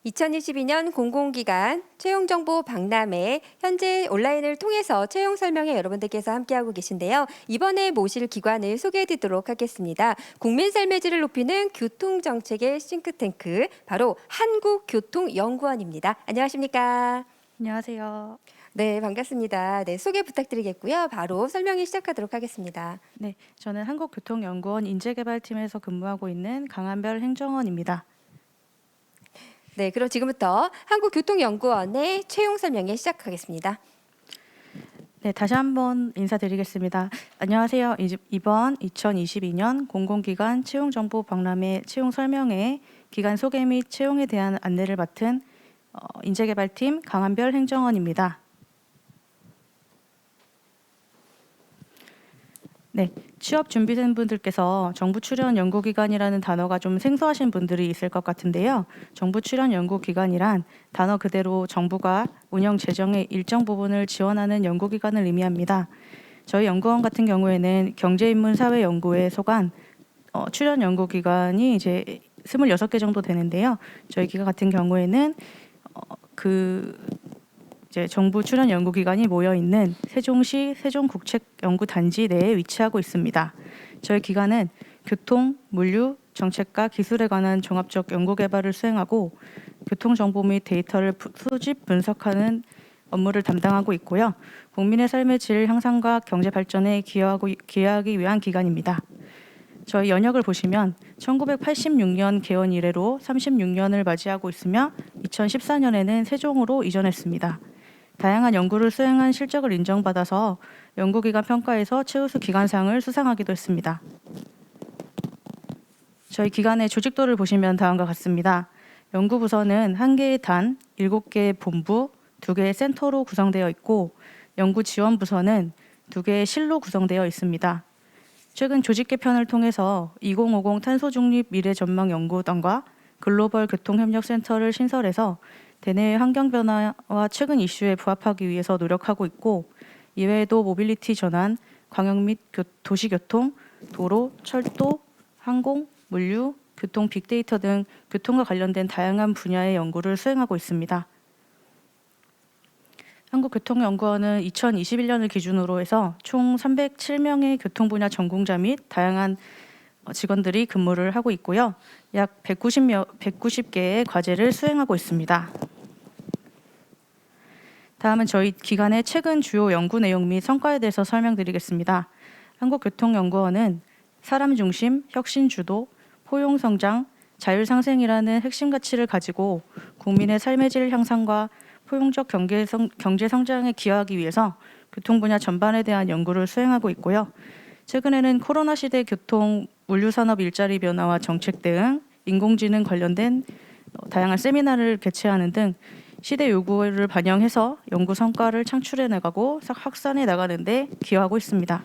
2022년 공공기관 채용정보 박람회 현재 온라인을 통해서 채용 설명회 여러분들께서 함께하고 계신데요. 이번에 모실 기관을 소개해드리도록 하겠습니다. 국민 삶의 질을 높이는 교통정책의 싱크탱크 바로 한국교통연구원입니다. 안녕하십니까? 안녕하세요. 네, 반갑습니다. 네, 소개 부탁드리겠고요. 바로 설명이 시작하도록 하겠습니다. 네, 저는 한국교통연구원 인재개발팀에서 근무하고 있는 강한별 행정원입니다. 네, 그럼 지금부터 한국교통연구원의 채용 설명회 시작하겠습니다. 네, 다시 한번 인사드리겠습니다. 안녕하세요. 이번 2022년 공공기관 채용정보 박람회 채용 설명회 기관 소개 및 채용에 대한 안내를 맡은 인재개발팀 강한별 행정원입니다. 네, 취업 준비생 분들께서 정부 출연 연구기관이라는 단어가 좀 생소하신 분들이 있을 것 같은데요. 정부 출연 연구기관이란 단어 그대로 정부가 운영 재정의 일정 부분을 지원하는 연구기관을 의미합니다. 저희 연구원 같은 경우에는 경제인문사회연구에 속한 출연 연구기관이 이제 26개 정도 되는데요. 저희 기관 같은 경우에는 이제 정부 출연 연구기관이 모여 있는 세종시 세종국책연구단지 내에 위치하고 있습니다. 저희 기관은 교통, 물류, 정책과 기술에 관한 종합적 연구개발을 수행하고 교통정보 및 데이터를 수집, 분석하는 업무를 담당하고 있고요. 국민의 삶의 질 향상과 경제 발전에 기여하기 위한 기관입니다. 저희 연역을 보시면 1986년 개원 이래로 36년을 맞이하고 있으며 2014년에는 세종으로 이전했습니다. 다양한 연구를 수행한 실적을 인정받아서 연구기관 평가에서 최우수 기관상을 수상하기도 했습니다. 저희 기관의 조직도를 보시면 다음과 같습니다. 연구부서는 1개의 단, 7개의 본부, 2개의 센터로 구성되어 있고 연구지원부서는 2개의 실로 구성되어 있습니다. 최근 조직 개편을 통해서 2050 탄소중립 미래전망연구원과 글로벌 교통협력센터를 신설해서 대내외 환경 변화와 최근 이슈에 부합하기 위해서 노력하고 있고 이외에도 모빌리티 전환, 광역 및 도시교통, 도로, 철도, 항공, 물류, 교통 빅데이터 등 교통과 관련된 다양한 분야의 연구를 수행하고 있습니다. 한국교통연구원은 2021년을 기준으로 해서 총 307명의 교통 분야 전공자 및 다양한 직원들이 근무를 하고 있고요. 약 190개의 과제를 수행하고 있습니다. 다음은 저희 기관의 최근 주요 연구 내용 및 성과에 대해서 설명드리겠습니다. 한국교통연구원은 사람 중심, 혁신 주도, 포용 성장, 자율 상생이라는 핵심 가치를 가지고 국민의 삶의 질 향상과 포용적 경제 성장에 기여하기 위해서 교통 분야 전반에 대한 연구를 수행하고 있고요. 최근에는 코로나 시대 교통, 물류 산업 일자리 변화와 정책 대응, 인공지능 관련된 다양한 세미나를 개최하는 등 시대 요구를 반영해서 연구 성과를 창출해 나가고 확산해 나가는 데 기여하고 있습니다.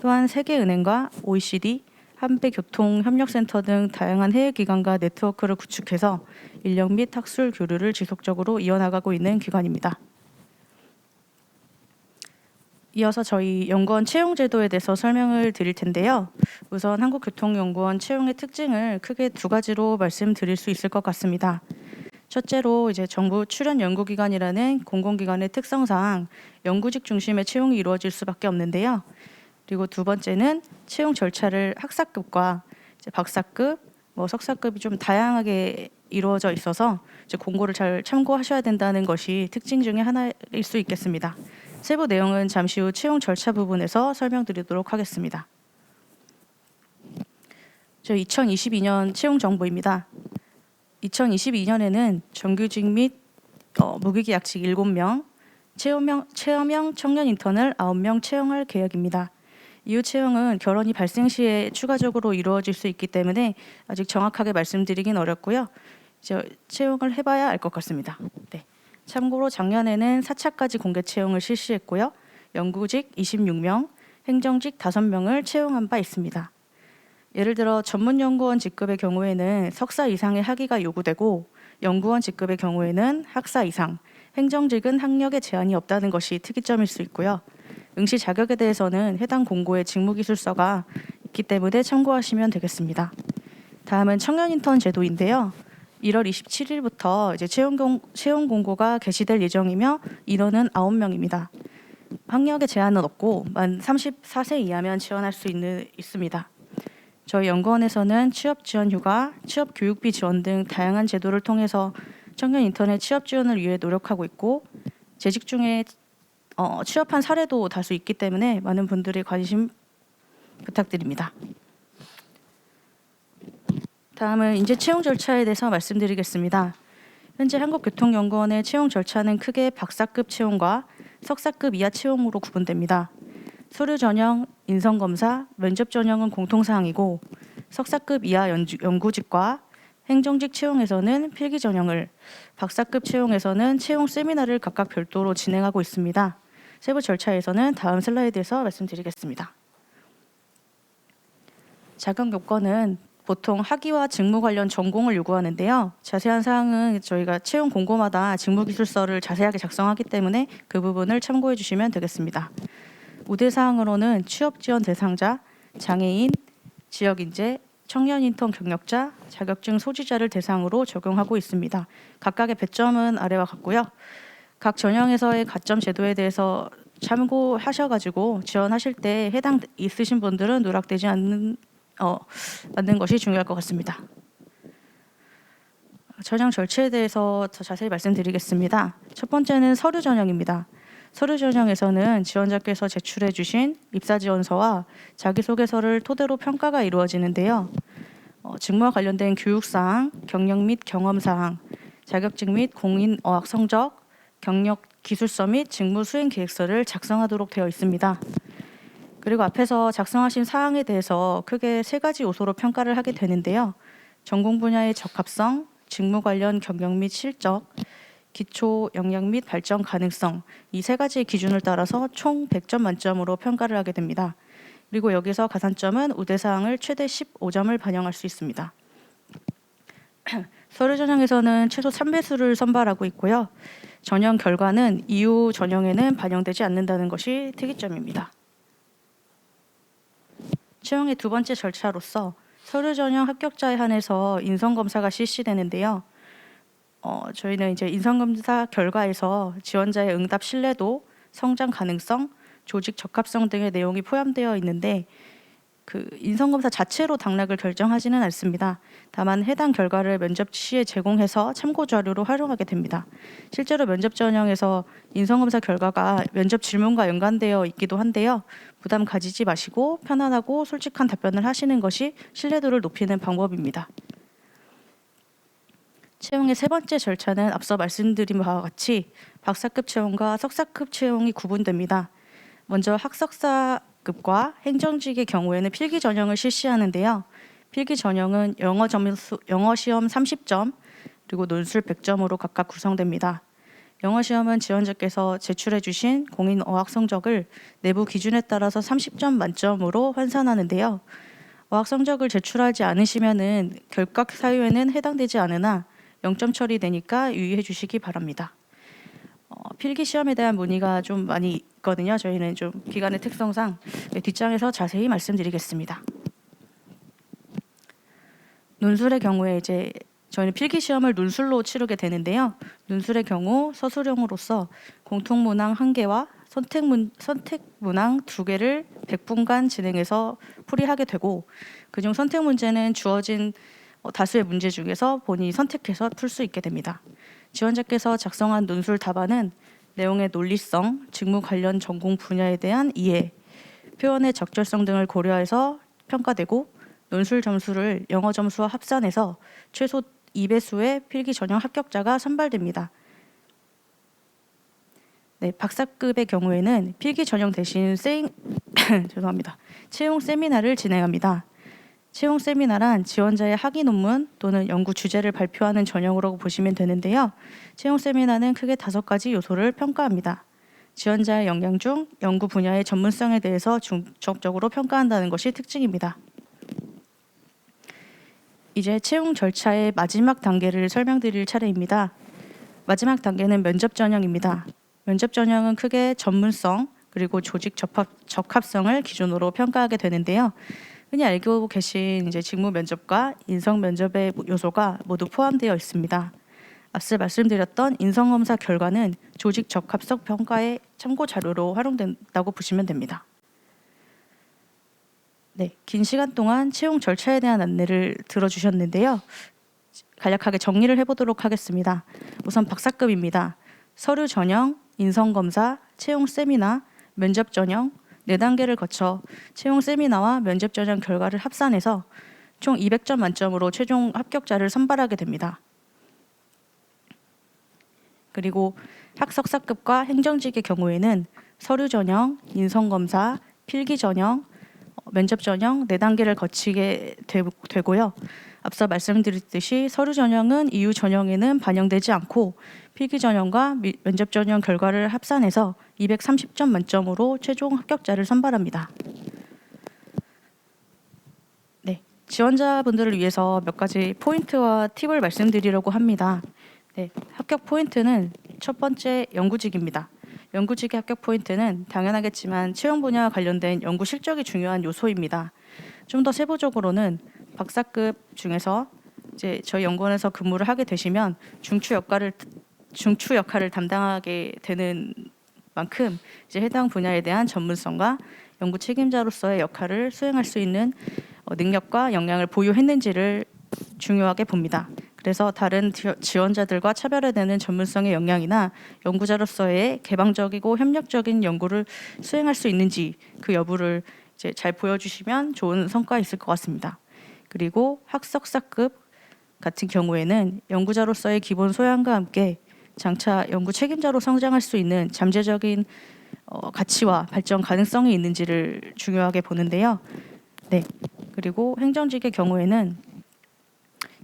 또한 세계은행과 OECD, 한배교통협력센터 등 다양한 해외 기관과 네트워크를 구축해서 인력 및 학술 교류를 지속적으로 이어나가고 있는 기관입니다. 이어서 저희 연구원 채용 제도에 대해서 설명을 드릴 텐데요. 우선 한국교통연구원 채용의 특징을 크게 2가지로 말씀드릴 수 있을 것 같습니다. 첫째로 이제 정부 출연 연구기관이라는 공공기관의 특성상 연구직 중심의 채용이 이루어질 수밖에 없는데요. 그리고 2번째는 채용 절차를 학사급과 이제 박사급, 석사급이 좀 다양하게 이루어져 있어서 이제 공고를 잘 참고하셔야 된다는 것이 특징 중에 하나일 수 있겠습니다. 세부 내용은 잠시 후 채용 절차 부분에서 설명드리도록 하겠습니다. 저 2022년 채용 정보입니다. 2022년에는 정규직 및 무기계 약직 7명, 체험형 청년 인턴을 9명 채용할 계획입니다. 이후 채용은 결혼이 발생 시에 추가적으로 이루어질 수 있기 때문에 아직 정확하게 말씀드리긴 어렵고요. 이제 채용을 해봐야 알 것 같습니다. 네. 참고로 작년에는 4차까지 공개 채용을 실시했고요. 연구직 26명, 행정직 5명을 채용한 바 있습니다. 예를 들어 전문연구원 직급의 경우에는 석사 이상의 학위가 요구되고 연구원 직급의 경우에는 학사 이상, 행정직은 학력에 제한이 없다는 것이 특이점일 수 있고요. 응시 자격에 대해서는 해당 공고에 직무기술서가 있기 때문에 참고하시면 되겠습니다. 다음은 청년 인턴 제도인데요. 1월 27일부터 이제 채용 공고가 게시될 예정이며 인원은 9명입니다. 학력에 제한은 없고 만 34세 이하면 지원할 수 있습니다. 저희 연구원에서는 취업 지원 휴가, 취업 교육비 지원 등 다양한 제도를 통해서 청년 인턴의 취업 지원을 위해 노력하고 있고 재직 중에 취업한 사례도 다수 있기 때문에 많은 분들의 관심 부탁드립니다. 다음은 인재 채용 절차에 대해서 말씀드리겠습니다. 현재 한국교통연구원의 채용 절차는 크게 박사급 채용과 석사급 이하 채용으로 구분됩니다. 서류 전형, 인성 검사, 면접 전형은 공통사항이고 석사급 이하 연구직과 행정직 채용에서는 필기 전형을, 박사급 채용에서는 채용 세미나를 각각 별도로 진행하고 있습니다. 세부 절차에서는 다음 슬라이드에서 말씀드리겠습니다. 자격 요건은 보통 학위와 직무 관련 전공을 요구하는데요. 자세한 사항은 저희가 채용 공고마다 직무기술서를 자세하게 작성하기 때문에 그 부분을 참고해 주시면 되겠습니다. 우대사항으로는 취업지원 대상자, 장애인, 지역인재, 청년 인턴 경력자, 자격증 소지자를 대상으로 적용하고 있습니다. 각각의 배점은 아래와 같고요. 각 전형에서의 가점 제도에 대해서 참고하셔가지고 지원하실 때 해당 있으신 분들은 누락되지 않는 것이 중요할 것 같습니다. 전형 절차에 대해서 더 자세히 말씀드리겠습니다. 첫 번째는 서류 전형입니다. 서류 전형에서는 지원자께서 제출해 주신 입사 지원서와 자기소개서를 토대로 평가가 이루어지는데요. 직무와 관련된 교육사항, 경력 및 경험사항, 자격증 및 공인 어학 성적, 경력 기술서 및 직무 수행 계획서를 작성하도록 되어 있습니다. 그리고 앞에서 작성하신 사항에 대해서 크게 3가지 요소로 평가를 하게 되는데요. 전공 분야의 적합성, 직무 관련 경력 및 실적, 기초 역량 및 발전 가능성, 이 3가지의 기준을 따라서 총 100점 만점으로 평가를 하게 됩니다. 그리고 여기서 가산점은 우대사항을 최대 15점을 반영할 수 있습니다. 서류 전형에서는 최소 3배수를 선발하고 있고요. 전형 결과는 이후 전형에는 반영되지 않는다는 것이 특이점입니다. 채용의 두 번째 절차로서 서류 전형 합격자에 한해서 인성검사가 실시되는데요. 저희는 이제 인성검사 결과에서 지원자의 응답 신뢰도, 성장 가능성, 조직 적합성 등의 내용이 포함되어 있는데 그 인성검사 자체로 당락을 결정하지는 않습니다. 다만 해당 결과를 면접 시에 제공해서 참고 자료로 활용하게 됩니다. 실제로 면접 전형에서 인성검사 결과가 면접 질문과 연관되어 있기도 한데요. 부담 가지지 마시고 편안하고 솔직한 답변을 하시는 것이 신뢰도를 높이는 방법입니다. 채용의 세 번째 절차는 앞서 말씀드린 바와 같이 박사급 채용과 석사급 채용이 구분됩니다. 먼저 학석사급과 행정직의 경우에는 필기 전형을 실시하는데요. 필기 전형은 영어 시험 30점 그리고 논술 100점으로 각각 구성됩니다. 영어 시험은 지원자께서 제출해 주신 공인 어학 성적을 내부 기준에 따라서 30점 만점으로 환산하는데요. 어학 성적을 제출하지 않으시면은 결각 사유에는 해당되지 않으나 0점 처리되니까 유의해 주시기 바랍니다. 필기 시험에 대한 문의가 좀 많이 있거든요. 저희는 좀 기간의 특성상 뒷장에서 자세히 말씀드리겠습니다. 논술의 경우에 이제 저희는 필기 시험을 논술로 치르게 되는데요. 논술의 경우 서술형으로서 공통문항 1개와 선택문항 2개를 100분간 진행해서 풀이하게 되고 그중 선택 문제는 주어진 다수의 문제 중에서 본인이 선택해서 풀 수 있게 됩니다. 지원자께서 작성한 논술 답안은 내용의 논리성, 직무 관련 전공 분야에 대한 이해, 표현의 적절성 등을 고려해서 평가되고 논술 점수를 영어 점수와 합산해서 최소 2배수의 필기 전형 합격자가 선발됩니다. 네, 박사급의 경우에는 필기 전형 대신 죄송합니다. 채용 세미나를 진행합니다. 채용 세미나란 지원자의 학위 논문 또는 연구 주제를 발표하는 전형으로 보시면 되는데요. 채용 세미나는 크게 5가지 요소를 평가합니다. 지원자의 역량 중 연구 분야의 전문성에 대해서 중점적으로 평가한다는 것이 특징입니다. 이제 채용 절차의 마지막 단계를 설명드릴 차례입니다. 마지막 단계는 면접 전형입니다. 면접 전형은 크게 전문성 그리고 조직 적합성을 기준으로 평가하게 되는데요. 흔히 알고 계신 이제 직무 면접과 인성 면접의 요소가 모두 포함되어 있습니다. 앞서 말씀드렸던 인성검사 결과는 조직 적합성 평가의 참고 자료로 활용된다고 보시면 됩니다. 네, 긴 시간 동안 채용 절차에 대한 안내를 들어주셨는데요. 간략하게 정리를 해보도록 하겠습니다. 우선 박사급입니다. 서류 전형, 인성검사, 채용 세미나, 면접 전형 4단계를 거쳐 채용 세미나와 면접 전형 결과를 합산해서 총 200점 만점으로 최종 합격자를 선발하게 됩니다. 그리고 학석사급과 행정직의 경우에는 서류 전형, 인성검사, 필기 전형, 면접 전형 4단계를 거치게 되고요. 앞서 말씀드렸듯이 서류 전형은 이후 전형에는 반영되지 않고 필기 전형과 면접 전형 결과를 합산해서 230점 만점으로 최종 합격자를 선발합니다. 네, 지원자분들을 위해서 몇 가지 포인트와 팁을 말씀드리려고 합니다. 네, 합격 포인트는 첫 번째 연구직입니다. 연구직의 합격 포인트는 당연하겠지만 채용 분야와 관련된 연구 실적이 중요한 요소입니다. 좀 더 세부적으로는 박사급 중에서 이제 저희 연구원에서 근무를 하게 되시면 중추 역할을 담당하게 되는 만큼 이제 해당 분야에 대한 전문성과 연구 책임자로서의 역할을 수행할 수 있는 능력과 역량을 보유했는지를 중요하게 봅니다. 그래서 다른 지원자들과 차별화되는 전문성의 역량이나 연구자로서의 개방적이고 협력적인 연구를 수행할 수 있는지 그 여부를 이제 잘 보여주시면 좋은 성과가 있을 것 같습니다. 그리고 학석사급 같은 경우에는 연구자로서의 기본 소양과 함께 장차 연구 책임자로 성장할 수 있는 잠재적인 가치와 발전 가능성이 있는지를 중요하게 보는데요. 네. 그리고 행정직의 경우에는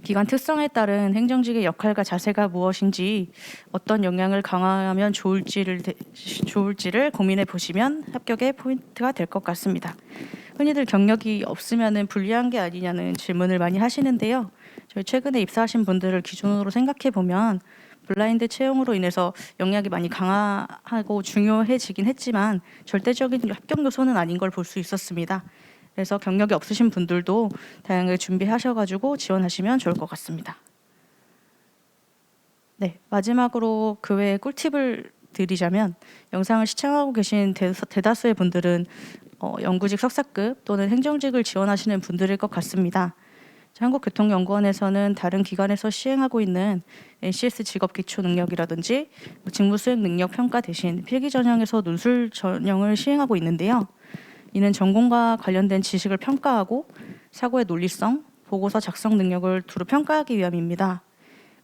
기관 특성에 따른 행정직의 역할과 자세가 무엇인지 어떤 역량을 강화하면 좋을지를 고민해 보시면 합격의 포인트가 될 것 같습니다. 흔히들 경력이 없으면 불리한 게 아니냐는 질문을 많이 하시는데요. 저희 최근에 입사하신 분들을 기준으로 생각해 보면 블라인드 채용으로 인해서 역량이 많이 강화하고 중요해지긴 했지만 절대적인 합격 요소는 아닌 걸 볼 수 있었습니다. 그래서 경력이 없으신 분들도 다양하게 준비하셔가지고 지원하시면 좋을 것 같습니다. 네, 마지막으로 그 외에 꿀팁을 드리자면 영상을 시청하고 계신 대다수의 분들은 연구직 석사급 또는 행정직을 지원하시는 분들일 것 같습니다. 한국교통연구원에서는 다른 기관에서 시행하고 있는 NCS 직업 기초 능력이라든지 직무 수행 능력 평가 대신 필기 전형에서 논술 전형을 시행하고 있는데요. 이는 전공과 관련된 지식을 평가하고 사고의 논리성, 보고서 작성 능력을 두루 평가하기 위함입니다.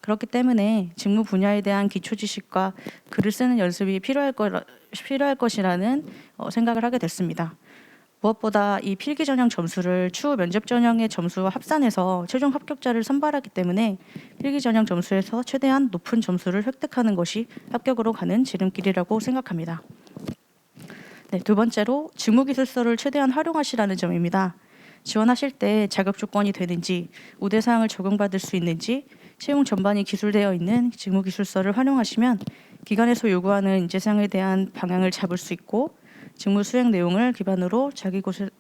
그렇기 때문에 직무 분야에 대한 기초 지식과 글을 쓰는 연습이 필요할 것이라는 생각을 하게 됐습니다. 무엇보다 이 필기 전형 점수를 추후 면접 전형의 점수와 합산해서 최종 합격자를 선발하기 때문에 필기 전형 점수에서 최대한 높은 점수를 획득하는 것이 합격으로 가는 지름길이라고 생각합니다. 네, 두 번째로 직무기술서를 최대한 활용하시라는 점입니다. 지원하실 때 자격 조건이 되는지, 우대사항을 적용받을 수 있는지, 채용 전반이 기술되어 있는 직무기술서를 활용하시면 기관에서 요구하는 인재상에 대한 방향을 잡을 수 있고 직무 수행 내용을 기반으로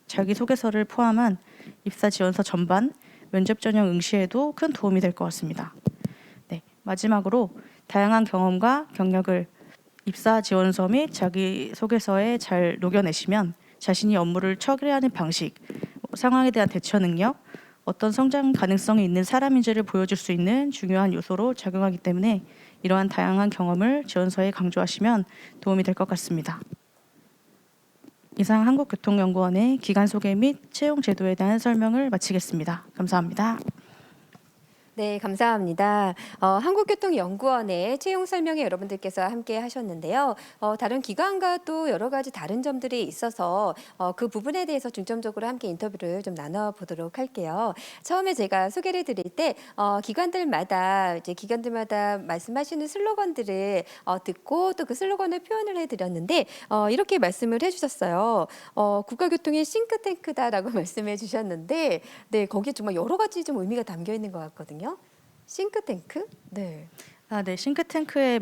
자기소개서를 포함한 입사 지원서 전반, 면접 전형 응시에도 큰 도움이 될 것 같습니다. 네, 마지막으로 다양한 경험과 경력을 입사 지원서 및 자기소개서에 잘 녹여내시면 자신이 업무를 처리하는 방식, 상황에 대한 대처 능력, 어떤 성장 가능성이 있는 사람인지를 보여줄 수 있는 중요한 요소로 작용하기 때문에 이러한 다양한 경험을 지원서에 강조하시면 도움이 될 것 같습니다. 이상 한국교통연구원의 기관 소개 및 채용 제도에 대한 설명을 마치겠습니다. 감사합니다. 네, 감사합니다. 한국교통연구원의 채용 설명에 여러분들께서 함께 하셨는데요. 다른 기관과 또 여러 가지 다른 점들이 있어서 그 부분에 대해서 중점적으로 함께 인터뷰를 좀 나눠보도록 할게요. 처음에 제가 소개를 드릴 때 기관들마다 말씀하시는 슬로건들을 듣고 또 그 슬로건을 표현을 해드렸는데 이렇게 말씀을 해주셨어요. 국가교통의 싱크탱크다라고 말씀해 주셨는데 네, 거기에 정말 여러 가지 좀 의미가 담겨 있는 것 같거든요. 싱크탱크? 네. 네, 싱크탱크의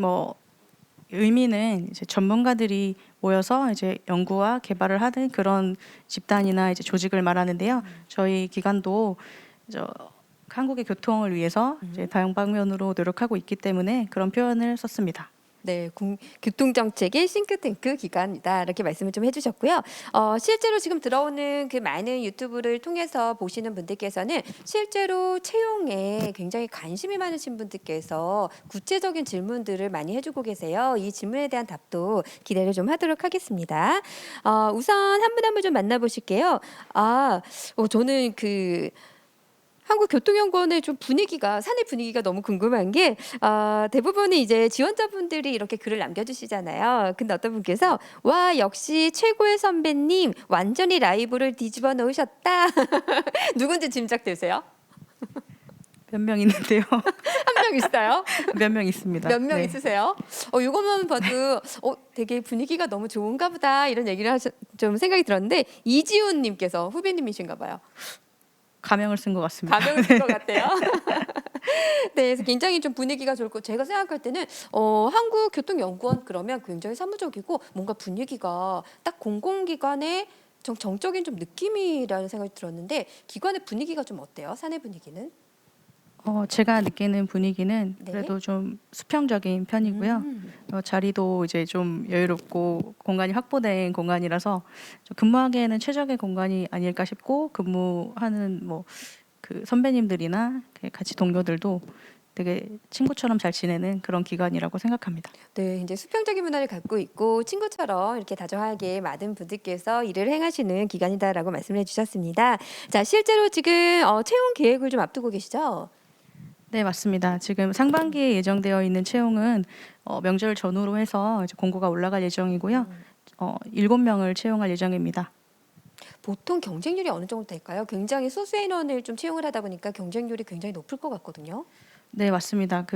의미는 이제 전문가들이 모여서 이제 연구와 개발을 하는 그런 집단이나 이제 조직을 말하는데요. 저희 기관도 저 한국의 교통을 위해서 이제 다양방면으로 노력하고 있기 때문에 그런 표현을 썼습니다. 네, 교통정책의 싱크탱크 기관이다 이렇게 말씀을 좀 해주셨고요. 실제로 지금 들어오는 그 많은 유튜브를 통해서 보시는 분들께서는 실제로 채용에 굉장히 관심이 많으신 분들께서 구체적인 질문들을 많이 해주고 계세요. 이 질문에 대한 답도 기대를 좀 하도록 하겠습니다. 우선 한 분 한 분 좀 만나보실게요. 저는 그 한국교통연구원의 좀 분위기가 사내 분위기가 너무 궁금한 게 대부분이 이제 지원자분들이 이렇게 글을 남겨주시잖아요. 근데 어떤 분께서 와 역시 최고의 선배님 완전히 라이브를 뒤집어 놓으셨다. 누군지 짐작되세요? 몇 명 있는데요. 한 명 있어요? 몇 명 있습니다. 몇 명 네. 있으세요? 이것만 봐도 되게 분위기가 너무 좋은가 보다 이런 얘기를 좀 생각이 들었는데 이지훈님께서 후배님이신가 봐요. 가명을 쓴 것 같습니다. 가명을 쓴 것 같아요. 네, 그래서 굉장히 좀 분위기가 좋고 제가 생각할 때는 한국교통연구원 그러면 굉장히 사무적이고 뭔가 분위기가 딱 공공기관의 정적인 좀 느낌이라는 생각이 들었는데 기관의 분위기가 좀 어때요? 사내 분위기는? 제가 느끼는 분위기는 네. 그래도 좀 수평적인 편이고요. 자리도 이제 좀 여유롭고 공간이 확보된 공간이라서 좀 근무하기에는 최적의 공간이 아닐까 싶고 근무하는 뭐 그 선배님들이나 같이 동료들도 되게 친구처럼 잘 지내는 그런 기관이라고 생각합니다. 네, 이제 수평적인 문화를 갖고 있고 친구처럼 이렇게 다정하게 많은 분들께서 일을 행하시는 기관이다라고 말씀을 해주셨습니다. 자, 실제로 지금 채용 계획을 좀 앞두고 계시죠? 네, 맞습니다. 지금 상반기에 예정되어 있는 채용은 명절 전후로 해서 이제 공고가 올라갈 예정이고요. 7명을 채용할 예정입니다. 보통 경쟁률이 어느 정도 될까요? 굉장히 소수의 인원을 좀 채용을 하다 보니까 경쟁률이 굉장히 높을 것 같거든요. 네, 맞습니다.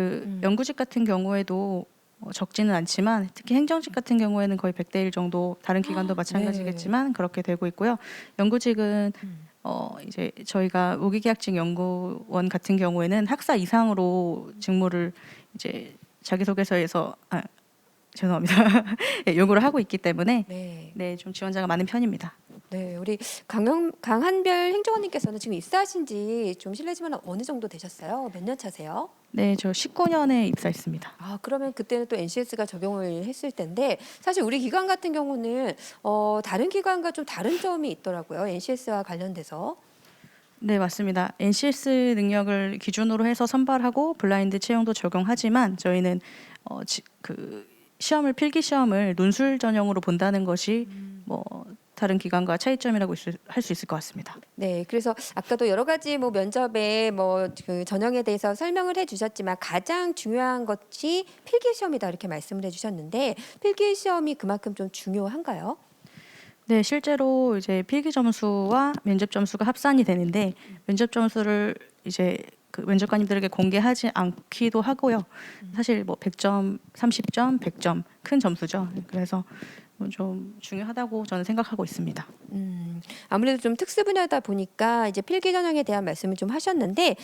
연구직 같은 경우에도 적지는 않지만 특히 행정직 같은 경우에는 거의 100대 1 정도 다른 기관도 마찬가지겠지만 그렇게 되고 있고요. 연구직은 이제 저희가 무기계약직 연구원 같은 경우에는 학사 이상으로 직무를 이제 자기소개서에서 죄송합니다. 예, 요구를 하고 있기 때문에 네. 네, 좀 지원자가 많은 편입니다. 네, 우리 강한별 행정관님께서는 지금 입사하신 지 좀 실례지만 어느 정도 되셨어요? 몇 년 차세요? 네, 저 19년에 입사했습니다. 그러면 그때는 또 NCS가 적용을 했을 텐데 사실 우리 기관 같은 경우는 다른 기관과 좀 다른 점이 있더라고요. NCS와 관련돼서. 네, 맞습니다. NCS 능력을 기준으로 해서 선발하고 블라인드 채용도 적용하지만 저희는 시험을 필기 시험을 논술 전형으로 본다는 것이 뭐 다른 기관과 차이점이라고 할 수 있을 것 같습니다. 네, 그래서 아까도 여러 가지 뭐 면접에 뭐 그 전형에 대해서 설명을 해주셨지만 가장 중요한 것이 필기 시험이다 이렇게 말씀을 해주셨는데 필기 시험이 그만큼 좀 중요한가요? 네, 실제로 이제 필기 점수와 면접 점수가 합산이 되는데 면접 점수를 이제 그 면접관님들에게 공개하지 않기도 하고요. 사실 뭐 100점, 30점, 100점 큰 점수죠. 그래서 좀 중요하다고 저는 생각하고 있습니다. 아무래도 좀 특수 분야다 보니까 이제 필기 전형에 대한 말씀을 좀 하셨는데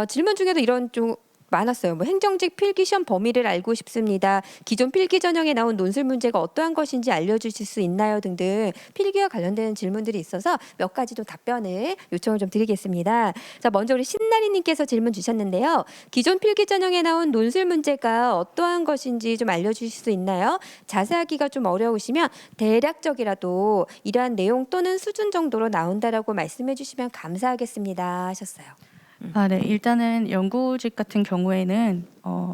질문 중에도 이런 좀 많았어요. 뭐 행정직 필기 시험 범위를 알고 싶습니다. 기존 필기 전형에 나온 논술 문제가 어떠한 것인지 알려주실 수 있나요? 등등 필기와 관련된 질문들이 있어서 몇 가지 좀 답변을 요청을 좀 드리겠습니다. 자, 먼저 우리 신나리님께서 질문 주셨는데요. 기존 필기 전형에 나온 논술 문제가 어떠한 것인지 좀 알려주실 수 있나요? 자세하기가 좀 어려우시면 대략적이라도 이러한 내용 또는 수준 정도로 나온다라고 말씀해 주시면 감사하겠습니다 하셨어요. 네. 일단은 연구직 같은 경우에는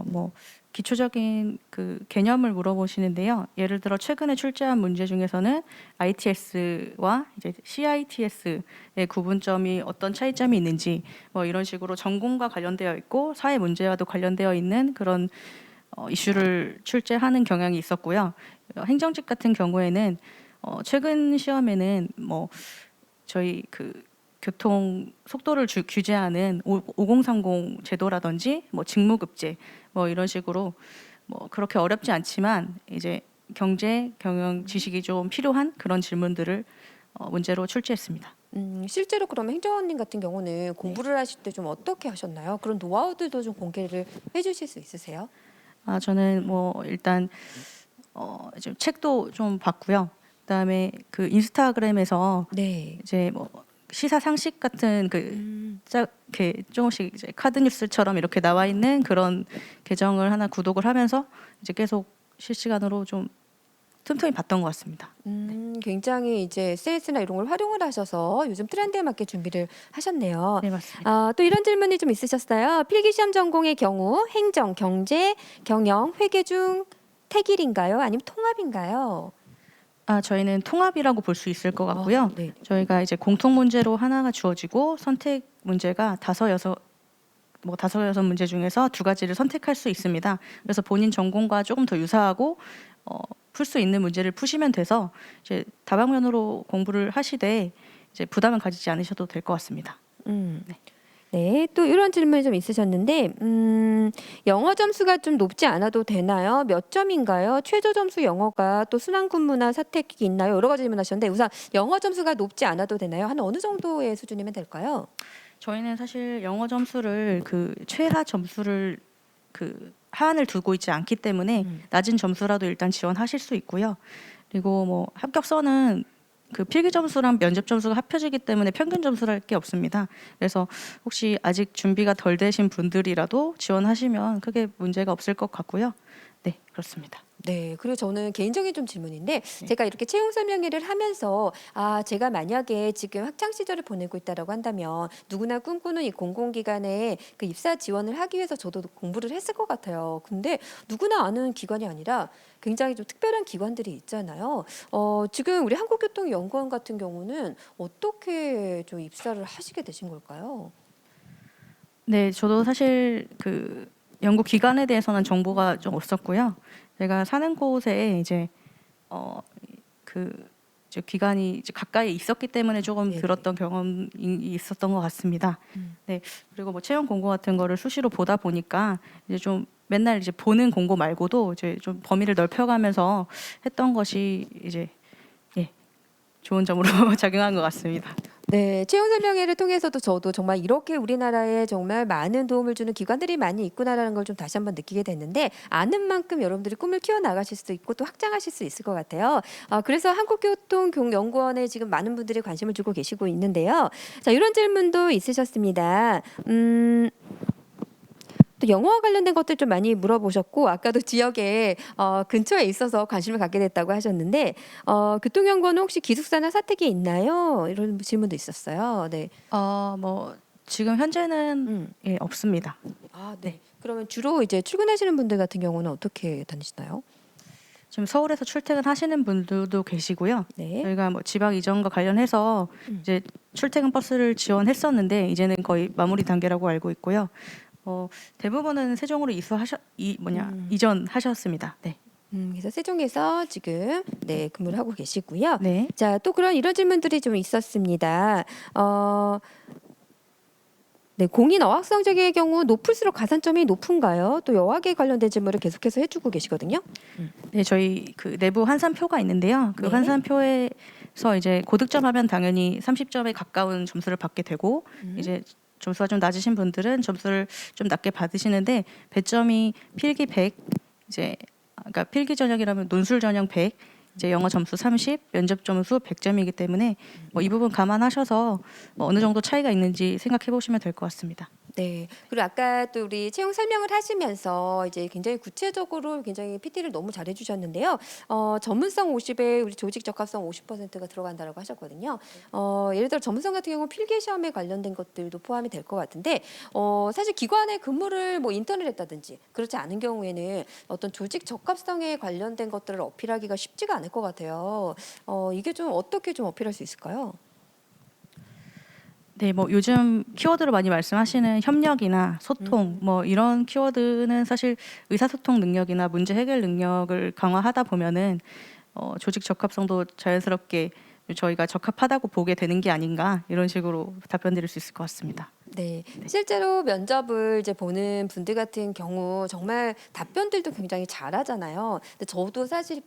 뭐 기초적인 그 개념을 물어보시는데요. 예를 들어 최근에 출제한 문제 중에서는 ITS와 이제 CITS의 구분점이 어떤 차이점이 있는지 뭐 이런 식으로 전공과 관련되어 있고 사회 문제와도 관련되어 있는 그런 이슈를 출제하는 경향이 있었고요. 행정직 같은 경우에는 최근 시험에는 뭐 저희 교통 속도를 규제하는 5030 제도라든지 뭐 직무급제 뭐 이런 식으로 뭐 그렇게 어렵지 않지만 이제 경제 경영 지식이 좀 필요한 그런 질문들을 문제로 출제했습니다. 실제로 그러면 행정관님 같은 경우는 공부를 하실 때 좀 어떻게 하셨나요? 그런 노하우들도 좀 공개를 해주실 수 있으세요? 저는 뭐 일단 이제 책도 좀 봤고요. 그다음에 그 인스타그램에서 네. 이제 뭐 시사 상식 같은 이렇게 조금씩 이제 카드 뉴스처럼 이렇게 나와 있는 그런 계정을 하나 구독을 하면서 이제 계속 실시간으로 좀 틈틈이 봤던 것 같습니다. 굉장히 이제 SNS나 이런 걸 활용을 하셔서 요즘 트렌드에 맞게 준비를 하셨네요. 네, 맞습니다. 또 이런 질문이 좀 있으셨어요. 필기시험 전공의 경우 행정, 경제, 경영, 회계 중 택일인가요? 아니면 통합인가요? 저희는 통합이라고 볼 수 있을 것 같고요. 네. 저희가 이제 공통 문제로 하나가 주어지고 선택 문제가 다섯 여섯 문제 중에서 두 가지를 선택할 수 있습니다. 그래서 본인 전공과 조금 더 유사하고 풀 수 있는 문제를 푸시면 돼서 이제 다방면으로 공부를 하시되 이제 부담은 가지지 않으셔도 될 것 같습니다. 네, 또 이런 질문이 좀 있으셨는데, 영어 점수가 좀 높지 않아도 되나요? 몇 점인가요? 최저 점수 영어가 또 순환근무나 사택이 있나요? 여러 가지 질문하셨는데, 우선 영어 점수가 높지 않아도 되나요? 한 어느 정도의 수준이면 될까요? 저희는 사실 영어 점수를 최하 점수를 하한을 두고 있지 않기 때문에 낮은 점수라도 일단 지원하실 수 있고요. 그리고 뭐 합격선은 필기 점수랑 면접 점수가 합쳐지기 때문에 평균 점수랄 게 없습니다. 그래서 혹시 아직 준비가 덜 되신 분들이라도 지원하시면 크게 문제가 없을 것 같고요. 네, 그렇습니다. 네, 그리고 저는 개인적인 좀 질문인데 제가 이렇게 채용 설명회를 하면서 제가 만약에 지금 학창 시절을 보내고 있다라고 한다면 누구나 꿈꾸는 이 공공기관에 그 입사 지원을 하기 위해서 저도 공부를 했을 것 같아요. 근데 누구나 아는 기관이 아니라 굉장히 좀 특별한 기관들이 있잖아요. 지금 우리 한국교통연구원 같은 경우는 어떻게 좀 입사를 하시게 되신 걸까요? 네, 저도 사실 연구 기관에 대해서는 정보가 좀 없었고요. 제가 사는 곳에 이제 이제 기관이 이제 가까이 있었기 때문에 조금 네네. 들었던 경험이 있었던 것 같습니다. 네, 그리고 뭐 채용 공고 같은 거를 수시로 보다 보니까 이제 좀 맨날 이제 보는 공고 말고도 이제 좀 범위를 넓혀가면서 했던 것이 이제 좋은 점으로 작용한 것 같습니다. 네, 채용 설명회를 통해서도 저도 정말 이렇게 우리나라에 정말 많은 도움을 주는 기관들이 많이 있구나라는 걸 좀 다시 한번 느끼게 됐는데 아는 만큼 여러분들이 꿈을 키워 나가실 수도 있고 또 확장하실 수 있을 것 같아요. 그래서 한국교통연구원에 지금 많은 분들이 관심을 주고 계시고 있는데요. 자, 이런 질문도 있으셨습니다. 또 영어와 관련된 것들 좀 많이 물어보셨고 아까도 지역에 근처에 있어서 관심을 갖게 됐다고 하셨는데 교통연구원은 혹시 기숙사나 사택이 있나요? 이런 질문도 있었어요. 네. 뭐 지금 현재는 음. 없습니다. 네. 그러면 주로 이제 출근하시는 분들 같은 경우는 어떻게 다니시나요? 지금 서울에서 출퇴근하시는 분들도 계시고요. 네. 저희가 뭐 지방 이전과 관련해서 이제 출퇴근 버스를 지원했었는데 이제는 거의 마무리 단계라고 알고 있고요. 대부분은 세종으로 이전하셨습니다. 네. 그래서 세종에서 지금 근무를 하고 계시고요. 네. 자, 또 이런 질문들이 좀 있었습니다. 네, 공인 어학 성적의 경우 높을수록 가산점이 높은가요? 또 여학에 관련된 질문을 계속해서 해주고 계시거든요. 네, 저희 내부 환산표가 있는데요. 네. 환산표에서 이제 고득점 하면 당연히 30점에 가까운 점수를 받게 되고 이제 점수가 좀 낮으신 분들은 점수를 좀 낮게 받으시는데 배점이 필기 100 그러니까 필기 전형이라면 논술 전형 100 이제 영어 점수 30, 면접 점수 100점이기 때문에 이 부분 감안하셔서 어느 정도 차이가 있는지 생각해 보시면 될 것 같습니다. 네. 그리고 아까 또 우리 채용 설명을 하시면서 이제 굉장히 구체적으로 굉장히 PT를 너무 잘해 주셨는데요. 전문성 50에 우리 조직 적합성 50%가 들어간다라고 하셨거든요. 예를 들어 전문성 같은 경우는 필기 시험에 관련된 것들도 포함이 될 것 같은데 사실 기관에 근무를 뭐 인턴을 했다든지 그렇지 않은 경우에는 어떤 조직 적합성에 관련된 것들을 어필하기가 쉽지가 않을 것 같아요. 이게 좀 어떻게 좀 어필할 수 있을까요? 네, 뭐 요즘 키워드로 많이 말씀하시는 협력이나 소통, 뭐 이런 키워드는 사실 의사소통 능력이나 문제 해결 능력을 강화하다 보면은 조직 적합성도 자연스럽게 저희가 적합하다고 보게 되는 게 아닌가 이런 식으로 답변 드릴 수 있을 것 같습니다. 네, 실제로 면접을 이제 보는 분들 같은 경우 정말 답변들도 굉장히 잘하잖아요. 근데 저도 사실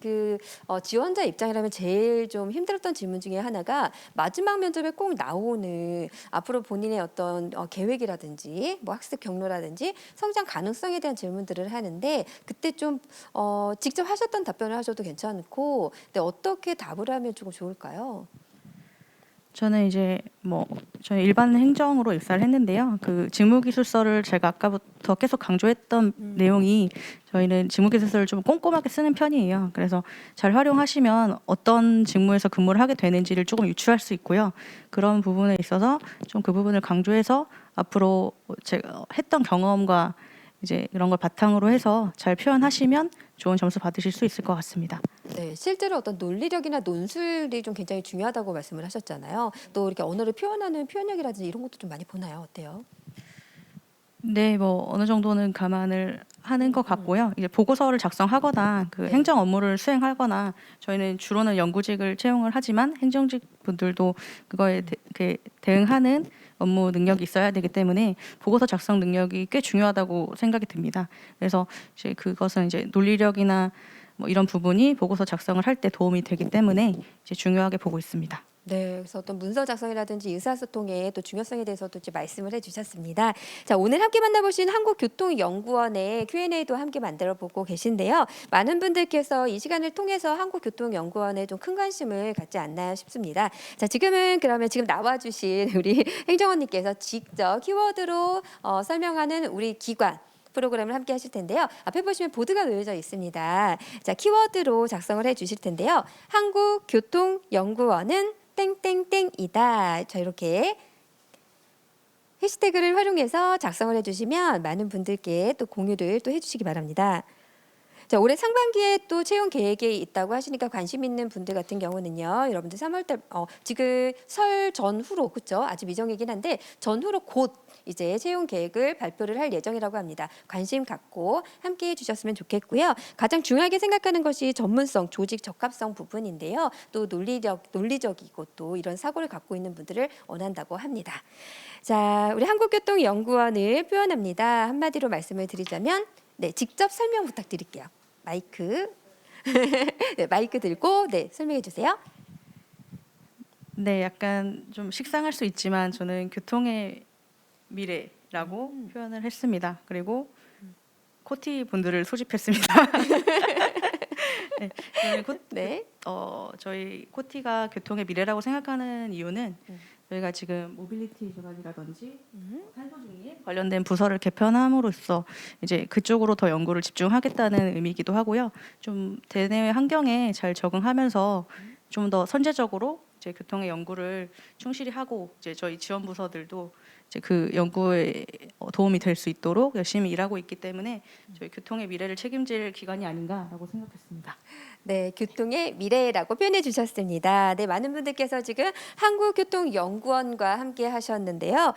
지원자 입장이라면 제일 좀 힘들었던 질문 중에 하나가 마지막 면접에 꼭 나오는 앞으로 본인의 어떤 계획이라든지 뭐 학습 경로라든지 성장 가능성에 대한 질문들을 하는데 그때 좀 직접 하셨던 답변을 하셔도 괜찮고, 근데 어떻게 답을 하면 조금 좋을까요? 저는 이제 저는 일반 행정으로 입사를 했는데요. 그 직무기술서를 제가 아까부터 계속 강조했던 내용이 저희는 직무기술서를 좀 꼼꼼하게 쓰는 편이에요. 그래서 잘 활용하시면 어떤 직무에서 근무를 하게 되는지를 조금 유추할 수 있고요. 그런 부분에 있어서 좀 그 부분을 강조해서 앞으로 제가 했던 경험과 이제 이런 걸 바탕으로 해서 잘 표현하시면 좋은 점수 받으실 수 있을 것 같습니다. 네, 실제로 어떤 논리력이나 논술이 좀 굉장히 중요하다고 말씀을 하셨잖아요. 또 이렇게 언어를 표현하는 표현력이라든지 이런 것도 좀 많이 보나요? 어때요? 네, 어느 정도는 감안을 하는 것 같고요. 이제 보고서를 작성하거나 그 네. 행정 업무를 수행하거나 저희는 주로는 연구직을 채용을 하지만 행정직 분들도 그거에 대응하는 업무 능력이 있어야 되기 때문에 보고서 작성 능력이 꽤 중요하다고 생각이 듭니다. 그래서 이제 그것은 이제 논리력이나 이런 부분이 보고서 작성을 할 때 도움이 되기 때문에 이제 중요하게 보고 있습니다. 네, 그래서 어떤 문서 작성이라든지 의사소통의 또 중요성에 대해서도 이제 말씀을 해주셨습니다. 자, 오늘 함께 만나보신 한국교통연구원의 Q&A도 함께 만들어 보고 계신데요. 많은 분들께서 이 시간을 통해서 한국교통연구원에 좀 큰 관심을 갖지 않나 싶습니다. 자, 지금은 그러면 지금 나와주신 우리 행정원님께서 직접 키워드로 설명하는 우리 기관 프로그램을 함께 하실 텐데요. 앞에 보시면 보드가 놓여져 있습니다. 자, 키워드로 작성을 해 주실 텐데요. 한국교통연구원은 땡땡땡이다. 자, 이렇게 해시태그를 활용해서 작성을 해주시면 많은 분들께 또 공유를 또 해주시기 바랍니다. 자, 올해 상반기에 또 채용 계획이 있다고 하시니까 관심 있는 분들 같은 경우는요. 여러분들 3월달 지금 설 전후로 그렇죠? 아직 미정이긴 한데 전후로 곧 이제 채용 계획을 발표를 할 예정이라고 합니다. 관심 갖고 함께 해주셨으면 좋겠고요. 가장 중요하게 생각하는 것이 전문성, 조직 적합성 부분인데요. 또 논리적이고 또 이런 사고를 갖고 있는 분들을 원한다고 합니다. 자, 우리 한국교통연구원을 표현합니다. 한마디로 말씀을 드리자면, 네, 직접 설명 부탁드릴게요. 마이크, 네, 마이크 들고 네, 설명해 주세요. 네, 약간 좀 식상할 수 있지만 저는 교통의 미래라고 표현을 했습니다. 그리고 코티 분들을 소집했습니다. 네, 네. 저희 코티가 교통의 미래라고 생각하는 이유는 저희가 지금 모빌리티 조각이라든지 탄소 중립 관련된 부서를 개편함으로써 이제 그쪽으로 더 연구를 집중하겠다는 의미이기도 하고요. 좀 대내외 환경에 잘 적응하면서 좀 더 선제적으로 이제 교통의 연구를 충실히 하고 이제 저희 지원 부서들도 이제 그 연구에 도움이 될 수 있도록 열심히 일하고 있기 때문에 저희 교통의 미래를 책임질 기관이 아닌가라고 생각했습니다. 네, 교통의 미래라고 표현해 주셨습니다. 네, 많은 분들께서 지금 한국교통연구원과 함께 하셨는데요.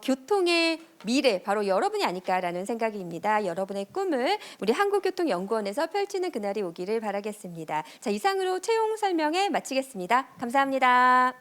교통의 미래, 바로 여러분이 아닐까라는 생각입니다. 여러분의 꿈을 우리 한국교통연구원에서 펼치는 그날이 오기를 바라겠습니다. 자, 이상으로 채용 설명회 마치겠습니다. 감사합니다.